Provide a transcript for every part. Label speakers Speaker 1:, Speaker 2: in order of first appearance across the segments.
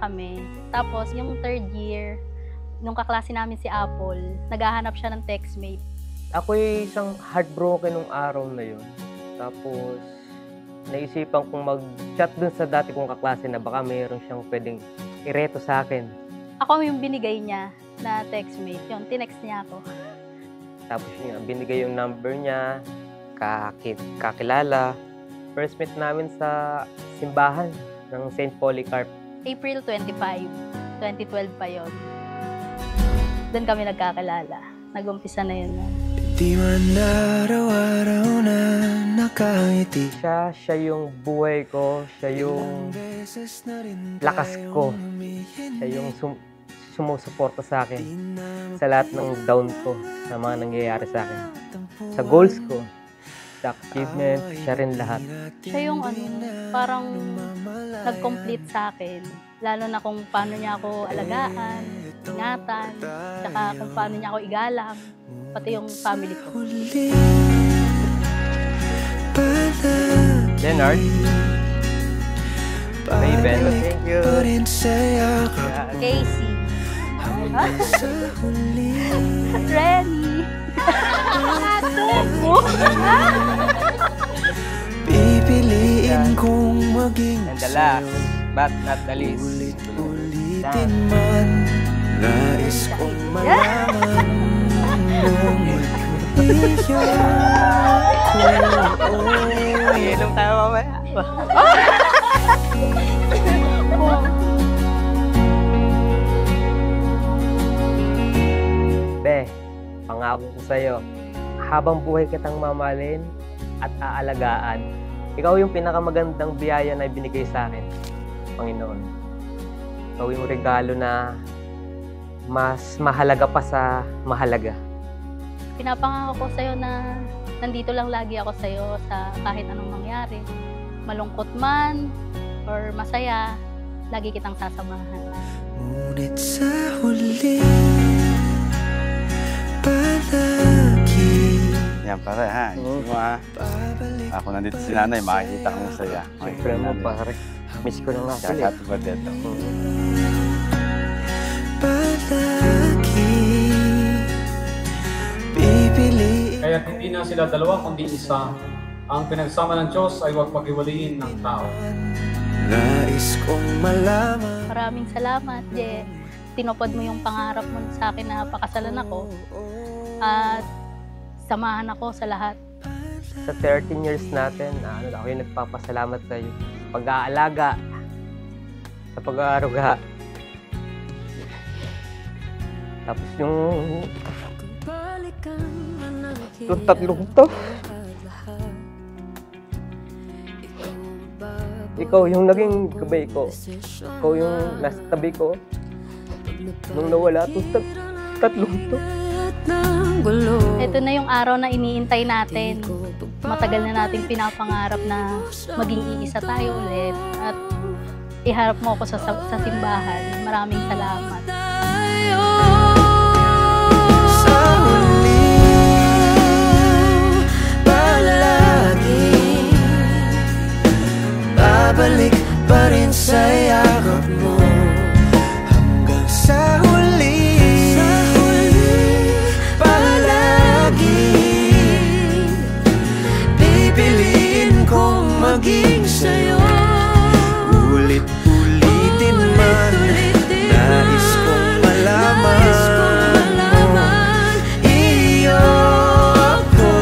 Speaker 1: kami. Tapos yung third year, nung kaklase namin si Apple, naghahanap siya ng textmate.
Speaker 2: Ako'y isang heartbroken nung araw na yun. Tapos, naisipan kong mag-chat dun sa dati kong kaklase na baka mayroon siyang pwedeng ireto sa akin.
Speaker 1: Ako yung binigay niya na textmate. Yun, tinext niya ako.
Speaker 2: Tapos yun, binigay yung number niya, kakilala. First meet namin sa simbahan ng St. Polycarp.
Speaker 1: April 25, 2012 pa yun. Doon kami nagkakilala. Nag-umpisa na yun.
Speaker 3: Di man araw-araw na nakangiti.
Speaker 2: Siya yung buhay ko, siya yung lakas ko, siya yung sumusuporta sa akin sa lahat ng down ko, sa mga nangyayari sa akin. Sa goals ko, sa achievement, siya rin lahat.
Speaker 1: Siya yung parang nag-complete sa akin. Lalo na kung paano niya ako alagaan, ingatan, saka kung paano niya ako igalang, pati yung family ko.
Speaker 2: Leonard, Raven, thank you.
Speaker 1: Casey, Renny,
Speaker 3: pipiliin kong maging
Speaker 2: and the last, but not the least,
Speaker 3: ulitin man. Nais kong malaman nung mag-iyak ko.
Speaker 2: Iinom tayo mamaya. Be, pangako ko sa'yo, habang buhay kitang mamahalin at aalagaan, ikaw yung pinakamagandang biyaya na ibinigay sa akin, Panginoon. Ikaw yung regalo na mas mahalaga pa sa mahalaga.
Speaker 1: Pinapangako ko sa'yo na nandito lang lagi ako sa'yo sa kahit anong mangyari. Malungkot man or masaya, lagi kitang sasamahan.
Speaker 3: Ngunit sa huli, palagi.
Speaker 4: Yan pare ha, mo ha. Ako nandito si nanay, makikita ko masaya.
Speaker 2: Siyempre mo pare, miss ko na nga sila.
Speaker 4: Kakato ba dito?
Speaker 3: Palagi pipiliin.
Speaker 5: Kaya hindi na sila dalawa kundi isa. Ang pinagsama ng Diyos ay huwag paghiwalayin ng tao.
Speaker 3: Nais kong malaman.
Speaker 1: Maraming salamat, Je. Tinupad mo yung pangarap mo sa akin na pakasalan ako. At samahan ako sa lahat.
Speaker 2: Sa 13 years natin, ako yung nagpapasalamat sa iyo. Pag-aalaga, sa pag-aaruga. Tapos yung tatlong to. Ikaw yung naging gabay ko. Ikaw yung nasa tabi ko. Nung nawala itong tatlong to.
Speaker 1: Ito na yung araw na iniintay natin. Matagal na nating pinapangarap na maging iisa tayo ulit. At iharap mo ako sa simbahan. Maraming salamat.
Speaker 3: Sa huli, palagi babalik pa rin sa yakap mo. Hanggang sa huli, palagi pipiliin kong maging sa'yo. Ulit-ulitin man, nais kong malaman iyo ako.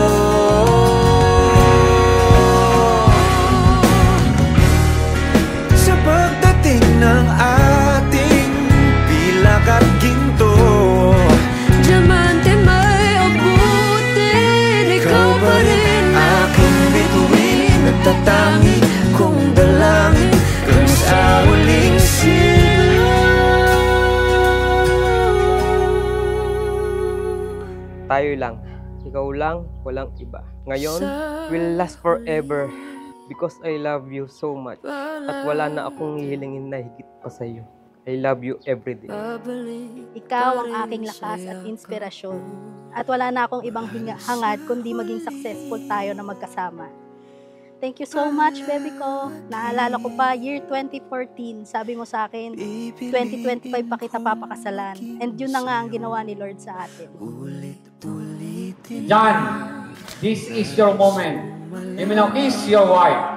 Speaker 3: Sa pagdating ng ating pilak at ginto, diamante may abutin, ikaw pa rin aking bituin. Nagtatangi kong dalangin kung sa huling
Speaker 2: Tayo lang. Ikaw lang, walang iba. Ngayon, will last forever because I love you so much. At wala na akong hihilingin na higit pa sa iyo. I love you every day.
Speaker 1: Ikaw ang aking lakas at inspirasyon. At wala na akong ibang hangad kundi maging successful tayo na magkasama. Thank you so much, baby ko. Naalala ko pa, year 2014, sabi mo sa akin, 2025 pa kita papakasalan. And yun na nga ang ginawa ni Lord sa atin.
Speaker 5: John, this is your moment. You may now kiss your wife.